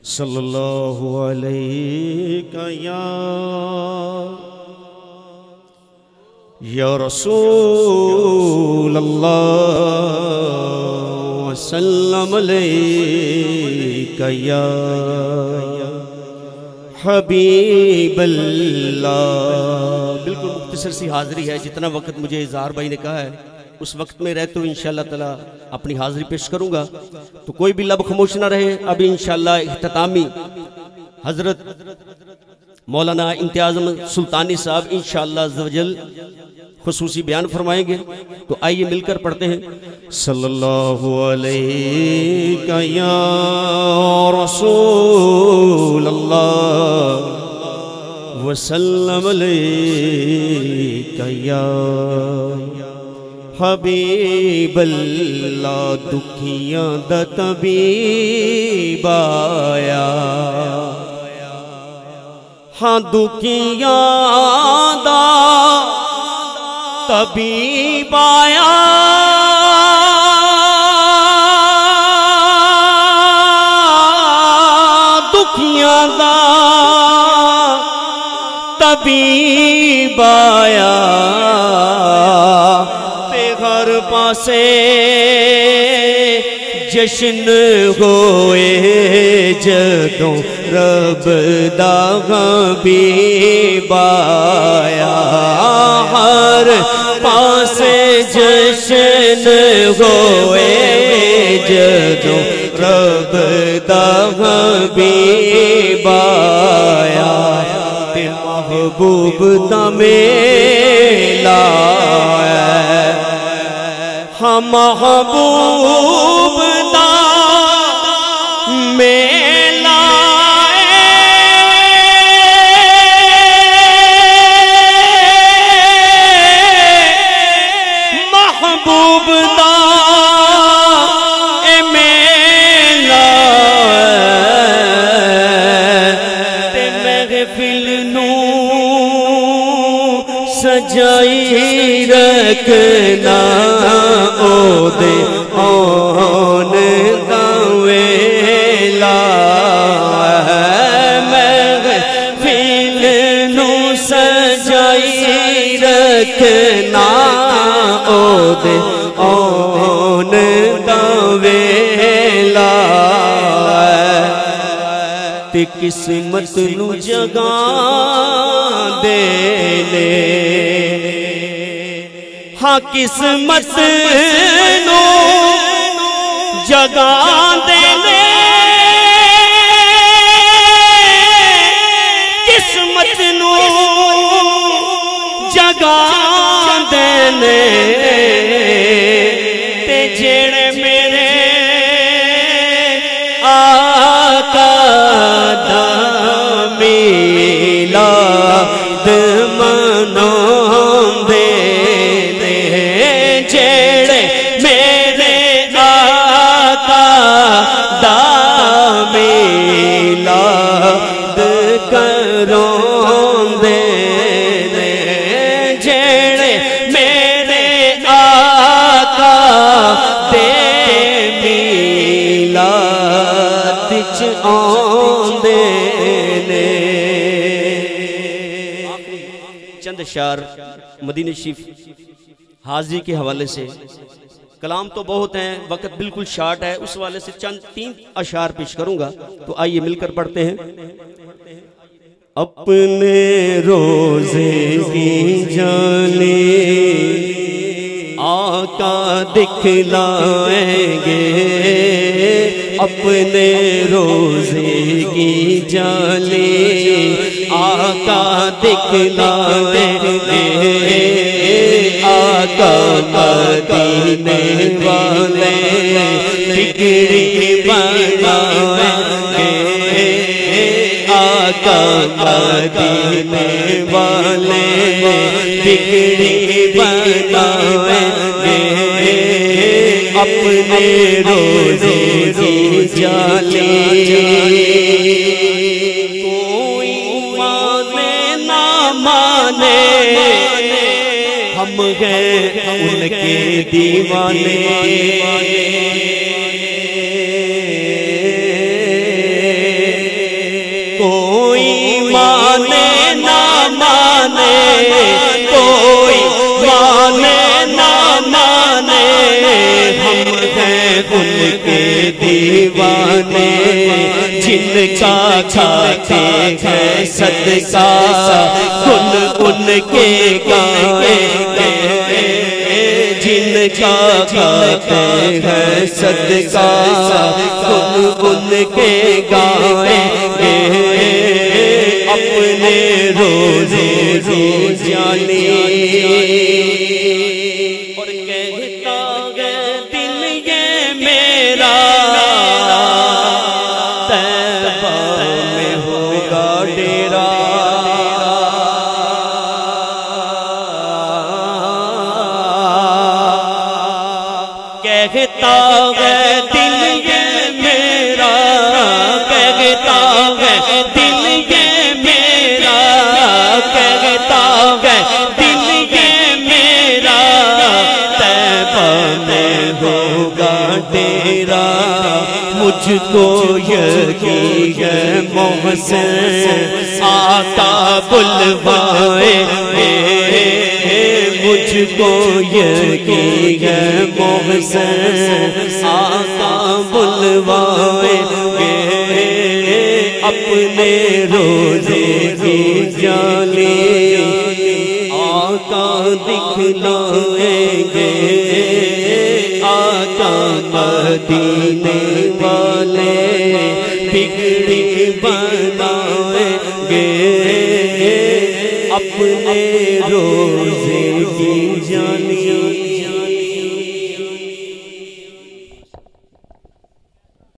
صلی اللہ علیہ یا رسول اللہ وسلم علیہ یا حبیب اللہ۔ بالکل مختصر سی حاضری ہے، جتنا وقت مجھے اظہار بھائی نے کہا ہے اس وقت میں رہتے ہوئے انشاءاللہ تعالی اپنی حاضری پیش کروں گا، تو کوئی بھی لب خاموش نہ رہے۔ ابھی انشاءاللہ اختتامی حضرت مولانا امتیاز احمد سلطانی صاحب انشاءاللہ عز و جل خصوصی بیان فرمائیں گے، تو آئیے مل کر پڑھتے ہیں۔ صلی اللہ علیہ یا رسول اللہ وسلم علیہ یا حبیب اللہ، دکھیاں دا طبیب آیا، ہاں دکھیاں دا طبیب آیا، دکھیاں دا طبیب آیا، ہر پاسے جشن ہوئے جدوں رب دا حبیب آیا، ہر پاسے جشن ہوئے جدوں رب دا حبیب آیا، تے محبوب دا میلہ محبوب دا میلہ محبوب دا میلہ تے محفل نو سجائی رکھنا دے آن دا ویلا، محفل نو سجائی رکھنا دے آن دا ویلا، تے قسمت نو جگاں دے لے، ہاں قسمت نو جگاں دے لے، قسمت نو جگاں دے لے، تے جڑے میرے آقا دا میلاد مناؤں دے، جڑے میرے آقا دا میلاد کراؤں دے، جڑے میرے آقا دے میلاد وچ آؤندے نے۔ چند اشعار مدینہ شریف حاضری کے حوالے سے، کلام تو بہت ہیں، وقت بالکل شارٹ ہے، اس حوالے سے چند 3 اشعار پیش کروں گا، تو آئیے مل کر پڑھتے ہیں۔ اپنے روزے کی جانے آقا دکھلائیں گے، اپنے روزے کی جانے آقا دکھلائیں گے، آقا مدینے والے بگڑی بنائیں گے، آقا مدینے والے بگڑی بنائیں گے، اپنے روزے کی جانے کوئی مانے نہ مانے، ہم ہیں ان کے دیوانے، کوئی مانے نہ مانے، ہم ہیں ان کے دیوانے جن کا کھاتے ہیں صدقہ، ان کے گائیں گے جن کا کھاتے ہیں صدقہ، ان کے گائیں گے اپنے روزے جانی۔ اور کہتا ہے دل یہ میرا طیبہ میں ہوگا ڈیرا، کہتا ہے دل یہ میرا، کہتا ہے دل یہ میرا، کہتا ہے دل یہ میرا طیبہ میں ہوگا ڈیرا۔ مجھ کو یقین ہے محسن آقا بلوائے، مجھ کو یقین ہے محسن آقا بلوائے گے اپنے روزے کی جالی، آقا دکھلائیں گے آقا مدینے والے بگڑی بنائیں گے اپنے روزے